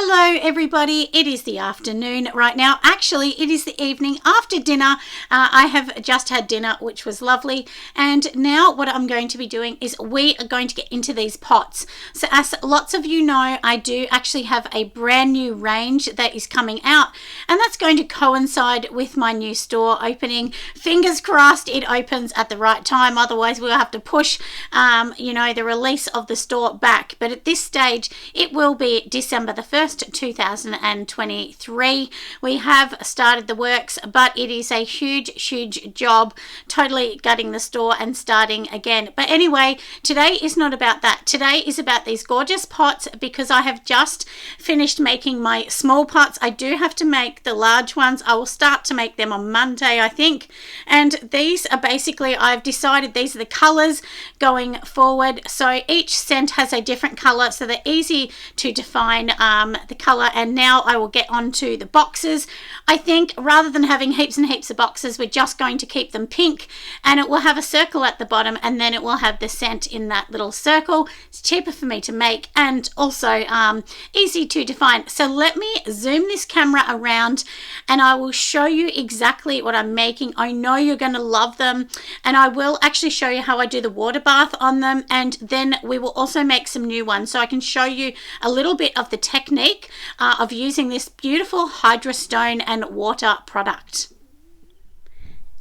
Hello everybody, it is the afternoon right now. Actually, it is the evening after dinner. I have just had dinner, which was lovely. And now what I'm going to be doing is we are going to get into these pots. So as lots of you know, I do actually have a brand new range that is coming out. And that's going to coincide with my new store opening. Fingers crossed it opens at the right time. Otherwise, we'll have to push, the release of the store back. But at this stage, it will be December the 1st, 2023. We have started the works, but it is a huge job, totally gutting the store and starting again. But anyway, today is not about that. Today is about these gorgeous pots because I have just finished making my small pots. I do have to make the large ones. I will start to make them on Monday, I think. And these are basically, I've decided these are the colors going forward. So each scent has a different color, so they're easy to define the color. And now I will get onto the boxes. I think rather than having heaps and heaps of boxes, we're just going to keep them pink, and it will have a circle at the bottom, and then it will have the scent in that little circle. It's cheaper for me to make and also easy to define. So let me zoom this camera around and I will show you exactly what I'm making. I know you're going to love them, and I will actually show you how I do the water bath on them, and then we will also make some new ones so I can show you a little bit of the technique of using this beautiful hydrostone and water product.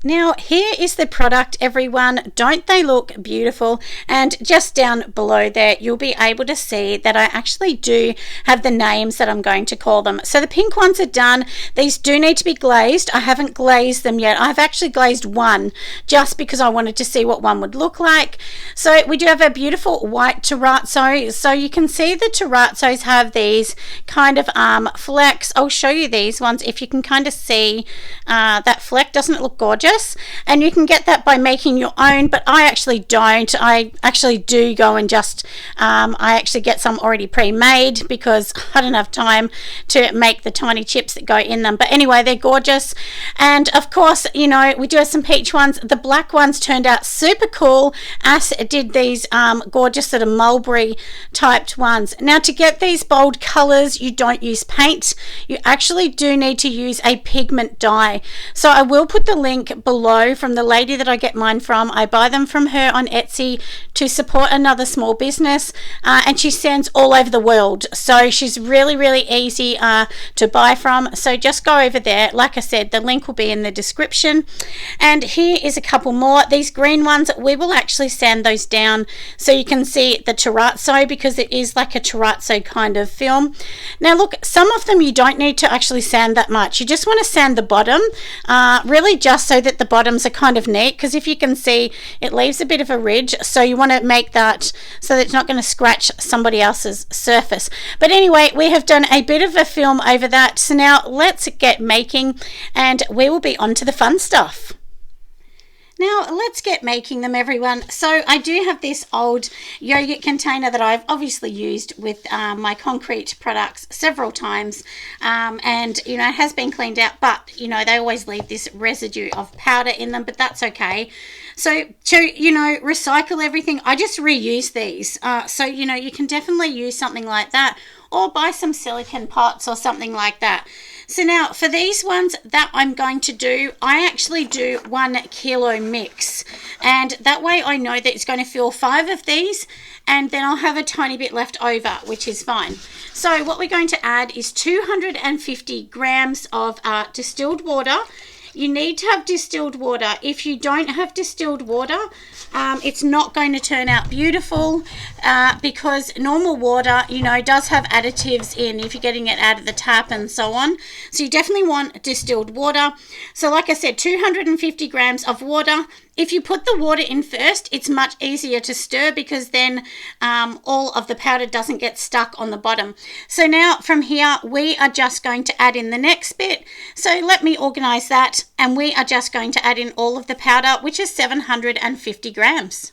Now here is the product, everyone. Don't they look beautiful? And just down below there you'll be able to see that I actually do have the names that I'm going to call them. So the pink ones are done. These do need to be glazed. I haven't glazed them yet. I've actually glazed one just because I wanted to see what one would look like. So we do have a beautiful white terrazzo. So you can see the terrazzos have these kind of flecks. I'll show you these ones if you can kind of see that fleck. Doesn't it look gorgeous? And you can get that by making your own, but I actually don't. I actually do go and just I actually get some already pre-made because I don't have time to make the tiny chips that go in them. But anyway, they're gorgeous. And of course, you know, we do have some peach ones. The black ones turned out super cool, as did these gorgeous sort of mulberry typed ones. Now to get these bold colors, you don't use paint. You actually do need to use a pigment dye. So I will put the link below from the lady that I get mine from. I buy them from her on Etsy to support another small business, and she sends all over the world, so she's really easy to buy from. So just go over there. Like I said, the link will be in the description. And here is a couple more. These green ones, we will actually sand those down so you can see the terrazzo, because it is like a terrazzo kind of film. Now look, some of them you don't need to actually sand that much. You just want to sand the bottom, really just so that the bottoms are kind of neat, because if you can see, it leaves a bit of a ridge, so you want to make that so that it's not going to scratch somebody else's surface. But anyway, we have done a bit of a film over that, so now let's get making and we will be on to the fun stuff. Now let's get making them, everyone. So I do have this old yogurt container that I've obviously used with my concrete products several times, and you know, it has been cleaned out, but you know, they always leave this residue of powder in them, but that's okay. So to, you know, recycle everything, I just reuse these. So you know, you can definitely use something like that, or buy some silicone pots or something like that. So now for these ones that I'm going to do, I actually do 1 kilo mix, and that way I know that it's going to fill 5 of these, and then I'll have a tiny bit left over, which is fine. So what we're going to add is 250 grams of distilled water. You need to have distilled water. If you don't have distilled water, it's not going to turn out beautiful, because normal water, you know, does have additives in if you're getting it out of the tap and so on. So you definitely want distilled water. So like I said, 250 grams of water. If you put the water in first, it's much easier to stir, because then all of the powder doesn't get stuck on the bottom. So now from here, we are just going to add in the next bit. So let me organize that, and we are just going to add in all of the powder, which is 750 grams.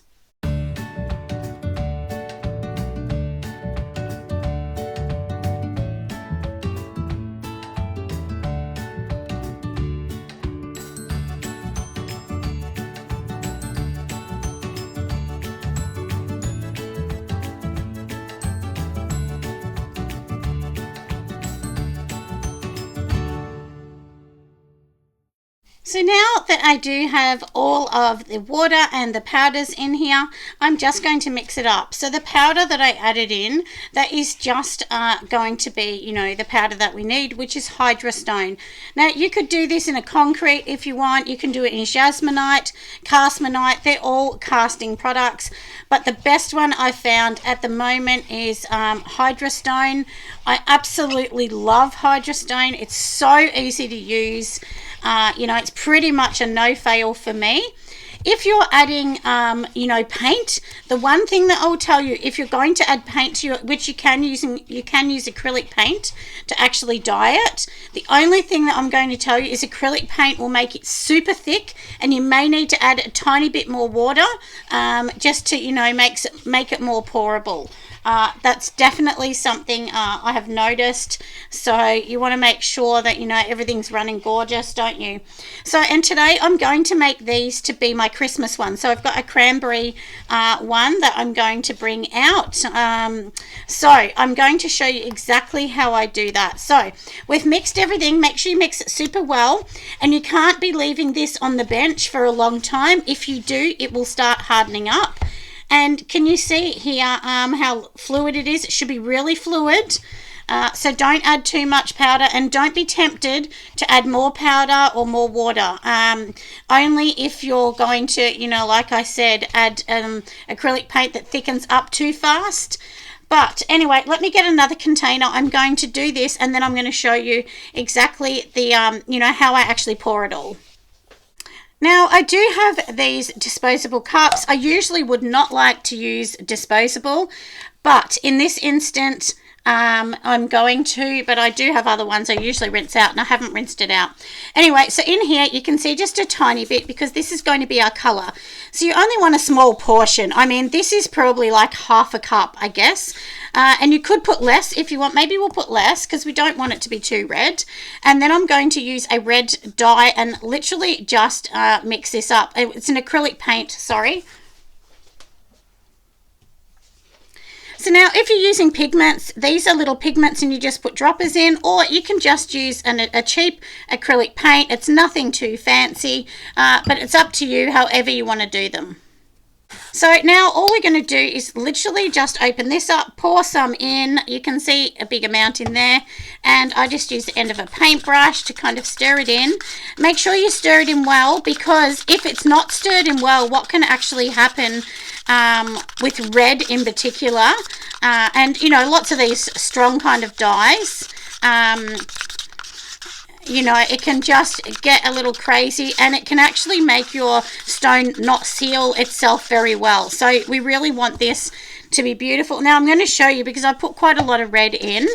So now that I do have all of the water and the powders in here, I'm just going to mix it up. So the powder that I added in, that is just going to be, you know, the powder that we need, which is hydrostone. Now you could do this in a concrete if you want. You can do it in jasmonite, castmonite. They're all casting products, but the best one I found at the moment is hydrostone. I absolutely love hydrostone. It's so easy to use. You know, it's pretty much a no-fail for me. If you're adding, you know, paint, the one thing that I'll tell you, if you're going to add paint to your, which you can use acrylic paint to actually dye it. The only thing that I'm going to tell you is acrylic paint will make it super thick, and you may need to add a tiny bit more water, just to, you know, make it more pourable. That's definitely something I have noticed. So you want to make sure that, you know, everything's running gorgeous, don't you? So, and today I'm going to make these to be my Christmas one. So I've got a cranberry one that I'm going to bring out. So I'm going to show you exactly how I do that. So we've mixed everything. Make sure you mix it super well, and you can't be leaving this on the bench for a long time. If you do, it will start hardening up. And can you see here how fluid it is? It should be really fluid. So don't add too much powder, and don't be tempted to add more powder or more water. Only if you're going to, you know, like I said, add acrylic paint that thickens up too fast. But anyway, let me get another container. I'm going to do this, and then I'm going to show you exactly the, you know, how I actually pour it all. Now, I do have these disposable cups. I usually would not like to use disposable, but in this instance, I'm going to, but I do have other ones I usually rinse out, and I haven't rinsed it out. Anyway, so in here, you can see just a tiny bit, because this is going to be our colour. So you only want a small portion. I mean, this is probably like half a cup, I guess. And you could put less if you want. Maybe we'll put less because we don't want it to be too red. And then I'm going to use a red dye and literally just mix this up. It's an acrylic paint, sorry. So now if you're using pigments, these are little pigments and you just put droppers in, or you can just use a cheap acrylic paint. It's nothing too fancy, but it's up to you however you want to do them. So now all we're going to do is literally just open this up, pour some in. You can see a big amount in there, and I just use the end of a paintbrush to kind of stir it in. Make sure you stir it in well, because if it's not stirred in well, what can actually happen with red in particular, and you know, lots of these strong kind of dyes, you know, it can just get a little crazy, and it can actually make your stone not seal itself very well. So we really want this to be beautiful. Now I'm going to show you, because I put quite a lot of red in.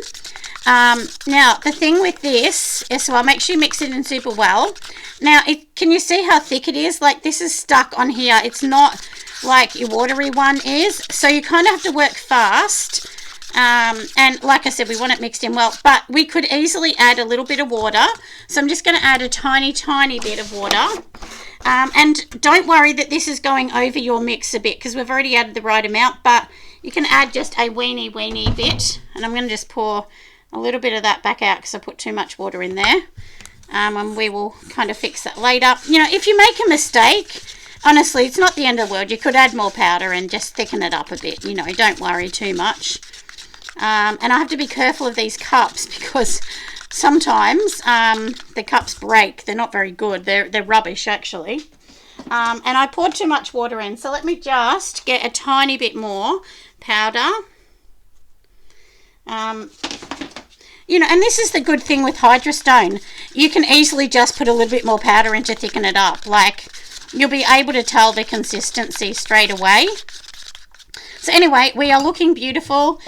Now the thing with this is, well, make sure you mix it in super well. Now can you see how thick it is? Like, this is stuck on here. It's not like your watery one is, so you kind of have to work fast. And like I said, we want it mixed in well, but we could easily add a little bit of water. So I'm just going to add a tiny bit of water. And don't worry that this is going over your mix a bit, because we've already added the right amount, but you can add just a weeny bit. And I'm going to just pour a little bit of that back out because I put too much water in there. And we will kind of fix that later. You know, if you make a mistake, honestly, it's not the end of the world. You could add more powder and just thicken it up a bit. You know, don't worry too much. And I have to be careful of these cups, because sometimes the cups break. They're not very good. They're rubbish, actually. And I poured too much water in. So let me just get a tiny bit more powder. You know, and this is the good thing with hydrostone. You can easily just put a little bit more powder in to thicken it up. Like, you'll be able to tell the consistency straight away. So anyway, we are looking beautiful.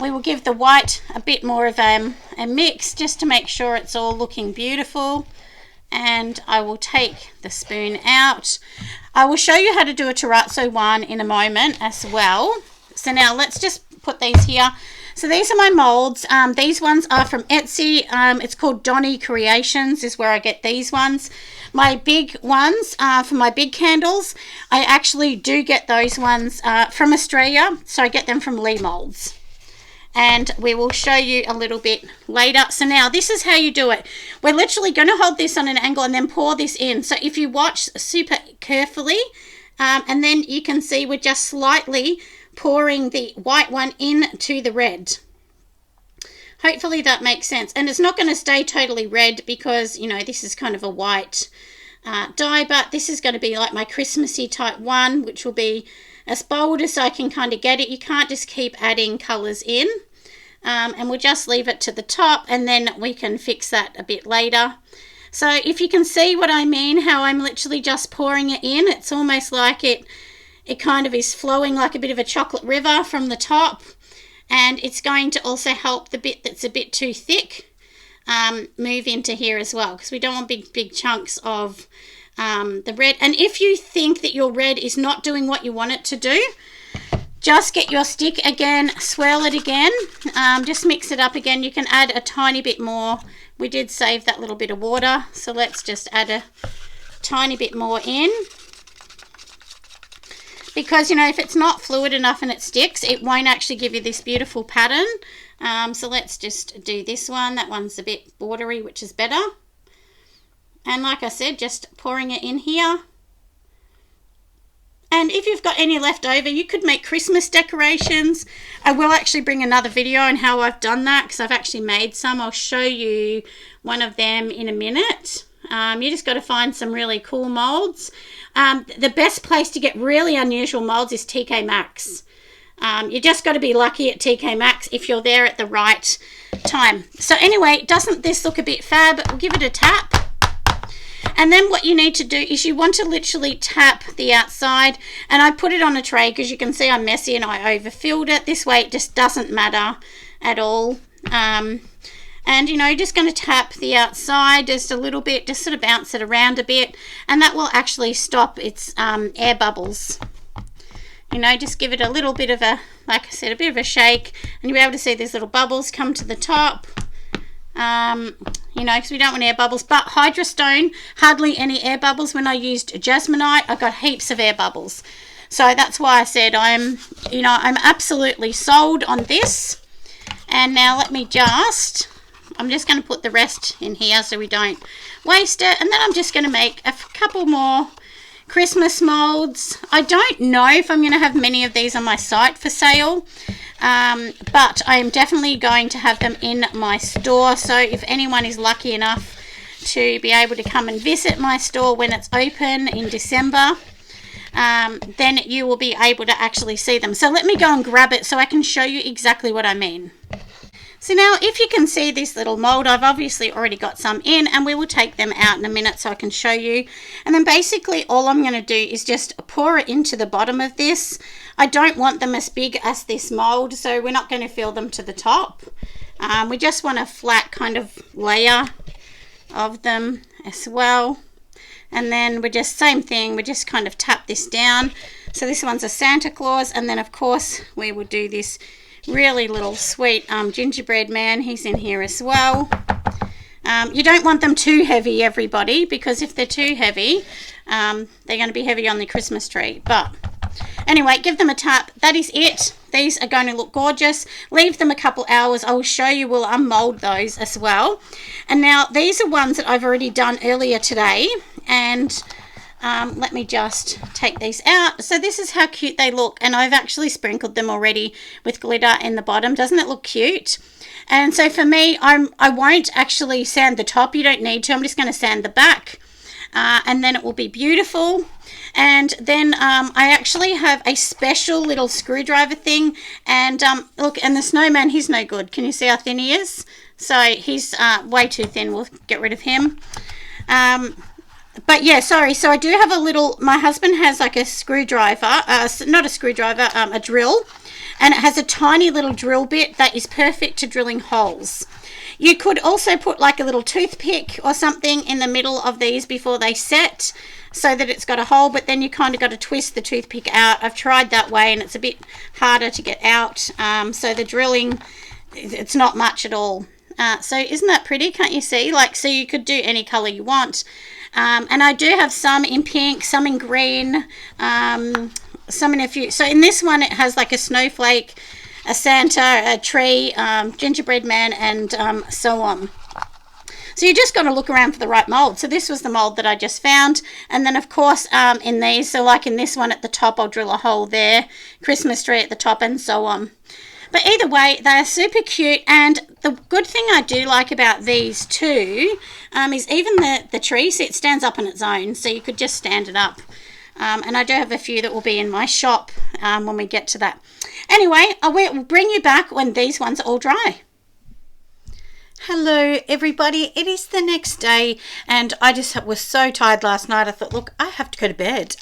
We will give the white a bit more of a mix, just to make sure it's all looking beautiful. And I will take the spoon out. I will show you how to do a terrazzo one in a moment as well. So now let's just put these here. So these are my molds. These ones are from Etsy. It's called Donny Creations is where I get these ones. My big ones for my big candles, I actually do get those ones from Australia. So I get them from Lee Molds. and we will show you a little bit later. So now this is how you do it. We're literally going to hold this on an angle and then pour this in. So if you watch super carefully, and then you can see we're just slightly pouring the white one into the red. Hopefully that makes sense. And it's not going to stay totally red because, you know, this is kind of a white dye, but this is going to be like my Christmassy type one, which will be as bold as I can kind of get it. You can't just keep adding colours in. And we'll just leave it to the top, and then we can fix that a bit later. So if you can see what I mean, how I'm literally just pouring it in, it's almost like it kind of is flowing like a bit of a chocolate river from the top. And it's going to also help the bit that's a bit too thick move into here as well, because we don't want big chunks of the red. And if you think that your red is not doing what you want it to do, just get your stick again, swirl it again, just mix it up again. You can add a tiny bit more. We did save that little bit of water, so let's just add a tiny bit more in. Because, you know, if it's not fluid enough and it sticks, it won't actually give you this beautiful pattern. So let's just do this one. That one's a bit bordery, which is better. And like I said, just pouring it in here. And if you've got any left over, you could make Christmas decorations. I will actually bring another video on how I've done that, because I've actually made some. I'll show you one of them in a minute. You just got to find some really cool molds. The best place to get really unusual molds is TK Maxx. You just got to be lucky at TK Maxx if you're there at the right time. So anyway, doesn't this look a bit fab? We'll give it a tap. And then what you need to do is you want to literally tap the outside. And I put it on a tray because you can see I'm messy and I overfilled it. This way it just doesn't matter at all. And, you know, you're just going to tap the outside just a little bit, just sort of bounce it around a bit. And that will actually stop its air bubbles. You know, just give it a little bit of a, like I said, a bit of a shake. And you'll be able to see these little bubbles come to the top. You know, because we don't want air bubbles. But Hydrostone, hardly any air bubbles. When I used Jasminite, I got heaps of air bubbles. So that's why I said I'm absolutely sold on this. And now let me just... I'm just going to put the rest in here so we don't waste it. And then I'm just going to make a couple more Christmas molds. I don't know if I'm going to have many of these on my site for sale, but I am definitely going to have them in my store. So if anyone is lucky enough to be able to come and visit my store when it's open in December, then you will be able to actually see them. So let me go and grab it so I can show you exactly what I mean. So now if you can see this little mold, I've obviously already got some in, and we will take them out in a minute so I can show you. And then basically all I'm going to do is just pour it into the bottom of this. I don't want them as big as this mold, so we're not going to fill them to the top. We just want a flat kind of layer of them as well. And then we're just, same thing, we just kind of tap this down. So this one's a Santa Claus, and then of course we will do this really little sweet gingerbread man. He's in here as well. You don't want them too heavy, everybody, because if they're too heavy, they're going to be heavy on the Christmas tree. But anyway, give them a tap. That is it. These are going to look gorgeous. Leave them a couple hours. I will show you. We'll unmold those as well. And now these are ones that I've already done earlier today, and let me just take these out. So this is how cute they look, and I've actually sprinkled them already with glitter in the bottom. Doesn't it look cute? And so for me, I won't actually sand the top. You don't need to. I'm just going to sand the back, and then it will be beautiful. And then I actually have a special little screwdriver thing, and look, and the snowman, he's no good. Can you see how thin he is? So he's way too thin. We'll get rid of him. But yeah, sorry, so I do have a little, my husband has like a screwdriver, not a screwdriver, a drill, and it has a tiny little drill bit that is perfect to drilling holes. You could also put like a little toothpick or something in the middle of these before they set, so that it's got a hole, but then you kind of got to twist the toothpick out. I've tried that way and it's a bit harder to get out, so the drilling, it's not much at all. So isn't that pretty? Can't you see? Like, so you could do any color you want. And I do have some in pink, some in green, some in a few. So in this one, it has like a snowflake a Santa, a tree, gingerbread man, and so on. So you just got to look around for the right mould. So this was the mould that I just found. And then, of course, in these, so like in this one at the top, I'll drill a hole there, Christmas tree at the top, and so on. But either way, they are super cute. And the good thing I do like about these too is even the tree, see, it stands up on its own. So you could just stand it up. And I do have a few that will be in my shop when we get to that. Anyway, I will bring you back when these ones are all dry. Hello everybody, it is the next day and I just was so tired last night. I thought, look, I have to go to bed.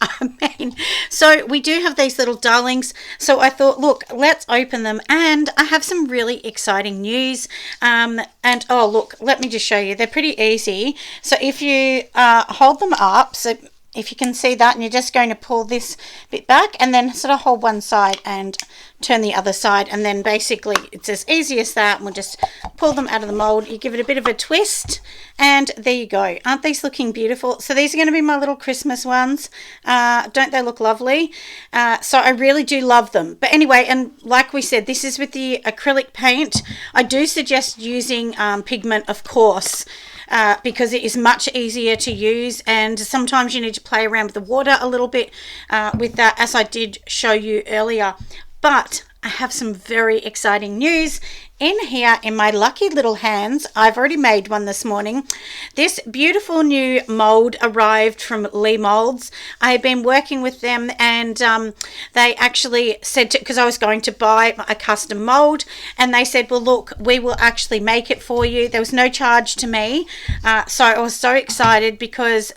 So we do have these little darlings, so I thought, look, let's open them, and I have some really exciting news. And oh look, let me just show you, they're pretty easy. So if you hold them up, so if you can see that, and you're just going to pull this bit back and then sort of hold one side and turn the other side, and then basically it's as easy as that, and we'll just pull them out of the mold. You give it a bit of a twist and there you go. Aren't these looking beautiful? So these are going to be my little Christmas ones. Don't they look lovely? So I really do love them. But anyway, and like we said, this is with the acrylic paint. I do suggest using pigment, of course, because it is much easier to use, and sometimes you need to play around with the water a little bit with that, as I did show you earlier. But I have some very exciting news. In here in my lucky little hands, I've already made one this morning. This beautiful new mold arrived from Lee Moulds. I have been working with them, and they actually said, because I was going to buy a custom mold, and they said, well look, we will actually make it for you. There was no charge to me, so I was so excited, because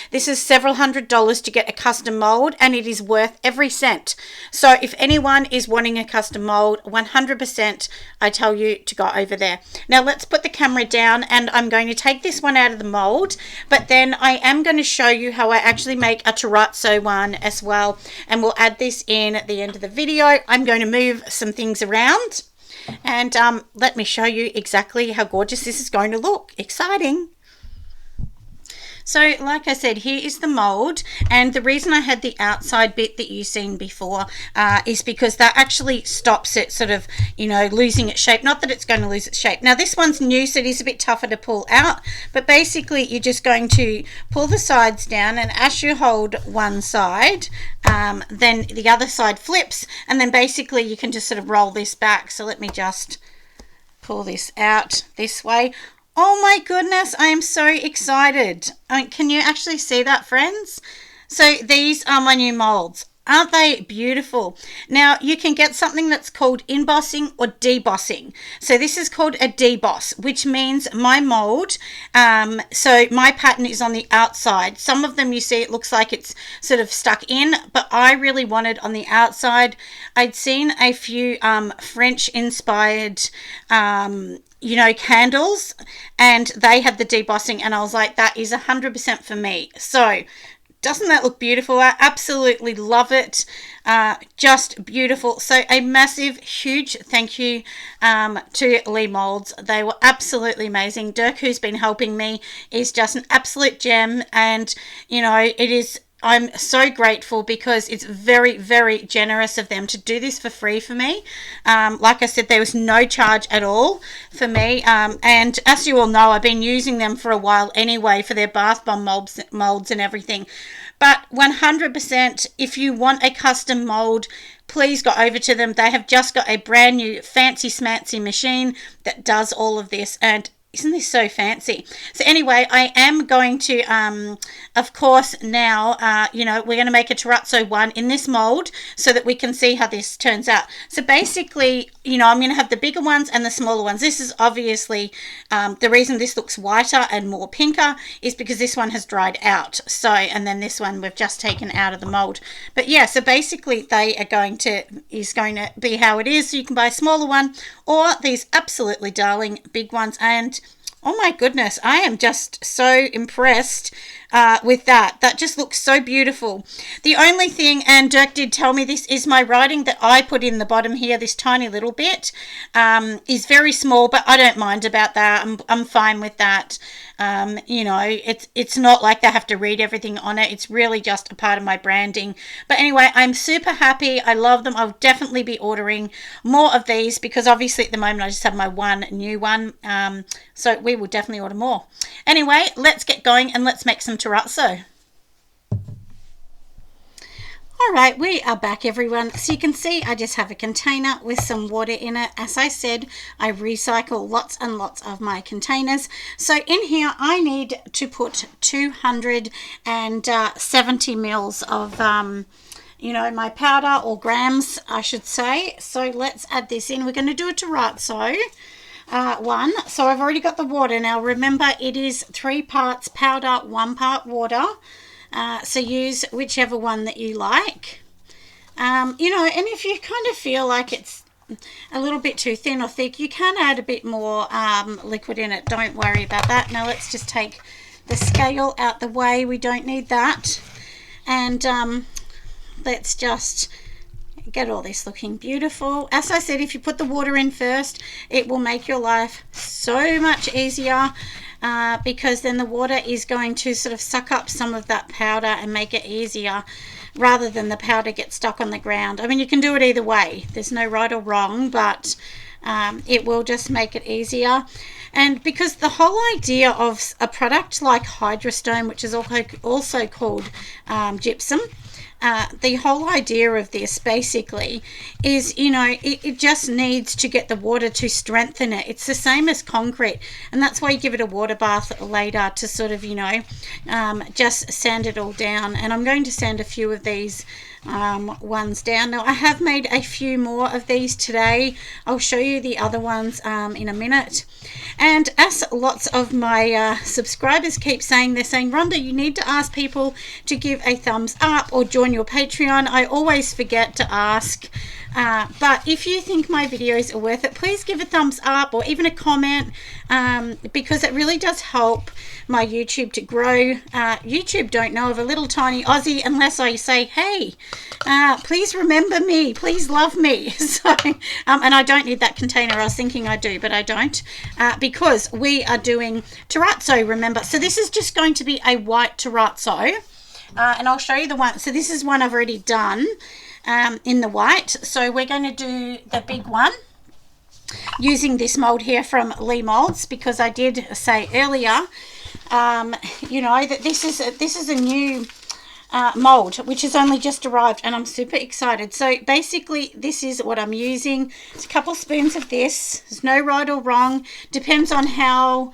this is several $100s to get a custom mold, and it is worth every cent. So if anyone is wanting a custom mold, 100% I tell you to go over there. Now let's put the camera down, and I'm going to take this one out of the mold, but then I am going to show you how I actually make a terrazzo one as well, and we'll add this in at the end of the video. I'm going to move some things around, and let me show you exactly how gorgeous this is going to look. Exciting. So like I said, here is the mold, and the reason I had the outside bit that you've seen before is because that actually stops it sort of, you know, losing its shape. Not that it's going to lose its shape. Now this one's new, so it is a bit tougher to pull out, but basically you're just going to pull the sides down, and as you hold one side, then the other side flips, and then basically you can just sort of roll this back. So let me just pull this out this way. Oh my goodness, I am so excited. Can you actually see that, friends? So these are my new molds. Aren't they beautiful? Now you can get something that's called embossing or debossing. So this is called a deboss, which means my mold, so my pattern is on the outside. Some of them you see it looks like it's sort of stuck in, but I really wanted on the outside. I'd seen a few French inspired you know, candles, and they had the debossing, and I was like, that is 100% for me. So doesn't that look beautiful? I absolutely love it. Just beautiful. So a massive, huge thank you to Lee Moulds. They were absolutely amazing. Dirk, who's been helping me, is just an absolute gem, and you know, it is, I'm so grateful, because it's very, very generous of them to do this for free for me. Like I said, there was no charge at all for me. And as you all know, I've been using them for a while anyway for their bath bomb molds and everything. But 100%, if you want a custom mold, please go over to them. They have just got a brand new fancy smancy machine that does all of this, and isn't this so fancy? So anyway, I am going to, of course, now, you know, we're going to make a terrazzo one in this mold so that we can see how this turns out. So basically, you know, I'm going to have the bigger ones and the smaller ones. This is obviously, the reason this looks whiter and more pinker is because this one has dried out. So, and then this one we've just taken out of the mold. But yeah, so basically they are going to be how it is. So you can buy a smaller one or these absolutely darling big ones. And oh my goodness, I am just so impressed with that. That just looks so beautiful. The only thing, and Dirk did tell me this, is my writing that I put in the bottom here, this tiny little bit, is very small, but I don't mind about that. I'm fine with that. You know, it's not like they have to read everything on it. It's really just a part of my branding. But anyway, I'm super happy. I love them. I'll definitely be ordering more of these because obviously at the moment I just have my one new one. So we will definitely order more. Anyway, let's get going and let's make some terrazzo. All right, we are back, everyone. So you can see I just have a container with some water in it. As I said, I recycle lots and lots of my containers. So in here, I need to put 270 mils of, you know, my powder, or grams, I should say. So let's add this in. We're going to do a terrazzo one. So I've already got the water. Now, remember, it is 3 parts powder, 1 part water. So use whichever one that you like. You know, and if you kind of feel like it's a little bit too thin or thick, you can add a bit more liquid in it. Don't worry about that. Now let's just take the scale out the way. We don't need that. And let's just get all this looking beautiful. As I said, if you put the water in first, it will make your life so much easier. Because then the water is going to sort of suck up some of that powder and make it easier rather than the powder get stuck on the ground. I mean, you can do it either way. There's no right or wrong, but it will just make it easier. And because the whole idea of a product like Hydrostone, which is also called gypsum, the whole idea of this basically is, you know, it just needs to get the water to strengthen it. It's the same as concrete, and that's why you give it a water bath later to sort of, you know, just sand it all down. And I'm going to sand a few of these ones down. Now I have made a few more of these today. I'll show you the other ones in a minute. And as lots of my subscribers keep saying, they're saying, Rhonda, you need to ask people to give a thumbs up or join your Patreon. I always forget to ask. But if you think my videos are worth it, please give a thumbs up or even a comment, because it really does help my YouTube to grow. YouTube don't know of a little tiny Aussie unless I say, hey, please remember me, please love me. So, and I don't need that container. I was thinking I do, but I don't, because we are doing terrazzo, remember. So this is just going to be a white terrazzo, and I'll show you the one. So this is one I've already done in the white. So we're going to do the big one using this mold here from Lee Molds, because I did say earlier, you know, that this is a new mold which has only just arrived, and I'm super excited. So basically this is what I'm using. It's a couple spoons of this. There's no right or wrong, depends on how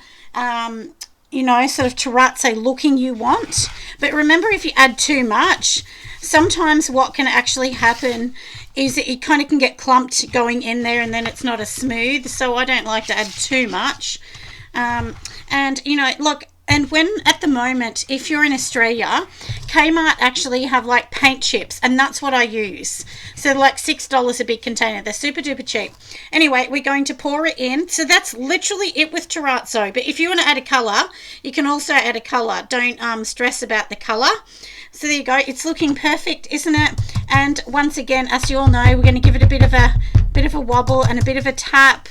you know, sort of terrazzo looking you want. But remember, if you add too much, sometimes what can actually happen is that it kind of can get clumped going in there, and then it's not as smooth. So I don't like to add too much. And you know, look, and when at the moment, if you're in Australia, Kmart actually have like paint chips, and that's what I use. So like $6 a big container. They're super duper cheap. Anyway, we're going to pour it in. So that's literally it with terrazzo. But if you want to add a color, you can also add a color. Don't stress about the color. So there you go. It's looking perfect, isn't it? And once again, as you all know, we're going to give it a bit of a wobble and a bit of a tap.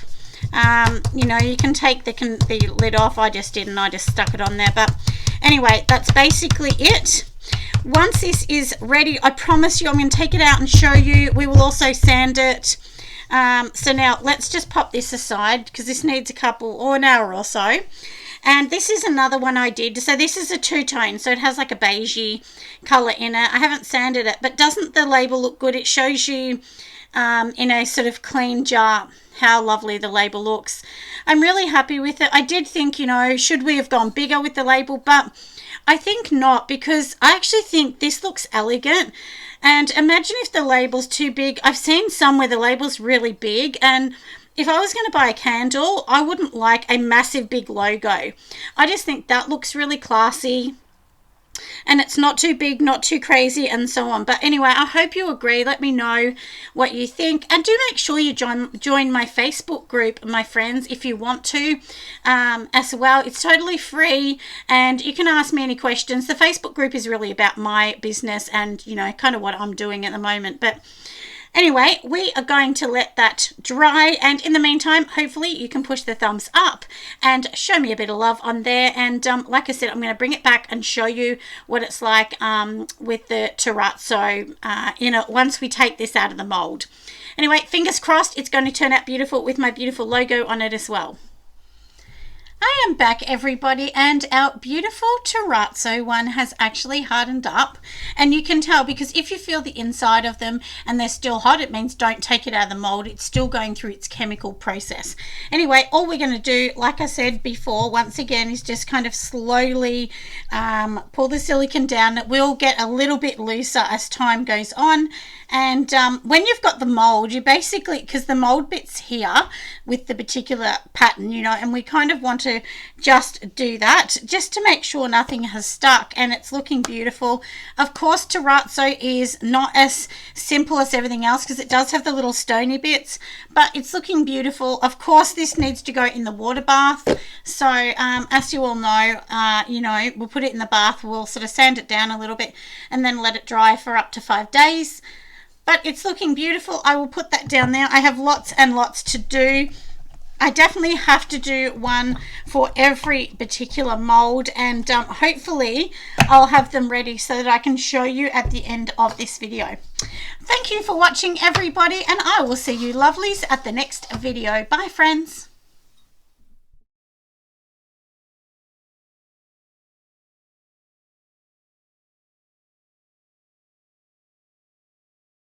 You know, you can take the lid off. I just didn't. I just stuck it on there. But anyway, that's basically it. Once this is ready, I promise you I'm going to take it out and show you. We will also sand it. So now let's just pop this aside, because this needs a couple or an hour or so. And this is another one I did. So this is a two-tone, so it has like a beigey color in it. I haven't sanded it, but doesn't the label look good? It shows you in a sort of clean jar how lovely the label looks. I'm really happy with it. I did think, you know, should we have gone bigger with the label, but I think not, because I actually think this looks elegant. And imagine if the label's too big. I've seen some where the label's really big, and if I was going to buy a candle, I wouldn't like a massive big logo. I just think that looks really classy. and it's not too big, not too crazy, and so on. But anyway, I hope you agree. Let me know what you think, and do make sure you join my Facebook group, my friends, if you want to, as well. It's totally free, and you can ask me any questions. The Facebook group is really about my business and, you know, kind of what I'm doing at the moment. But anyway, we are going to let that dry, and in the meantime, hopefully you can push the thumbs up and show me a bit of love on there. And like I said, I'm going to bring it back and show you what it's like with the terrazzo once we take this out of the mold. Anyway, fingers crossed it's going to turn out beautiful with my beautiful logo on it as well. I am back, everybody, and our beautiful terrazzo one has actually hardened up, and you can tell because if you feel the inside of them and they're still hot, it means don't take it out of the mold. It's still going through its chemical process. Anyway, all we're going to do, like I said before, once again, is just kind of slowly pull the silicone down. It will get a little bit looser as time goes on. And when you've got the mold, you basically, because the mold bit's here with the particular pattern, you know, and we kind of want to just do that just to make sure nothing has stuck and it's looking beautiful. Of course, terrazzo is not as simple as everything else because it does have the little stony bits, but it's looking beautiful. Of course, this needs to go in the water bath. So as you all know, we'll put it in the bath, we'll sort of sand it down a little bit and then let it dry for up to 5 days. But it's looking beautiful. I will put that down there. I have lots and lots to do. I definitely have to do one for every particular mold, and hopefully I'll have them ready so that I can show you at the end of this video. Thank you for watching, everybody, and I will see you lovelies at the next video. Bye, friends.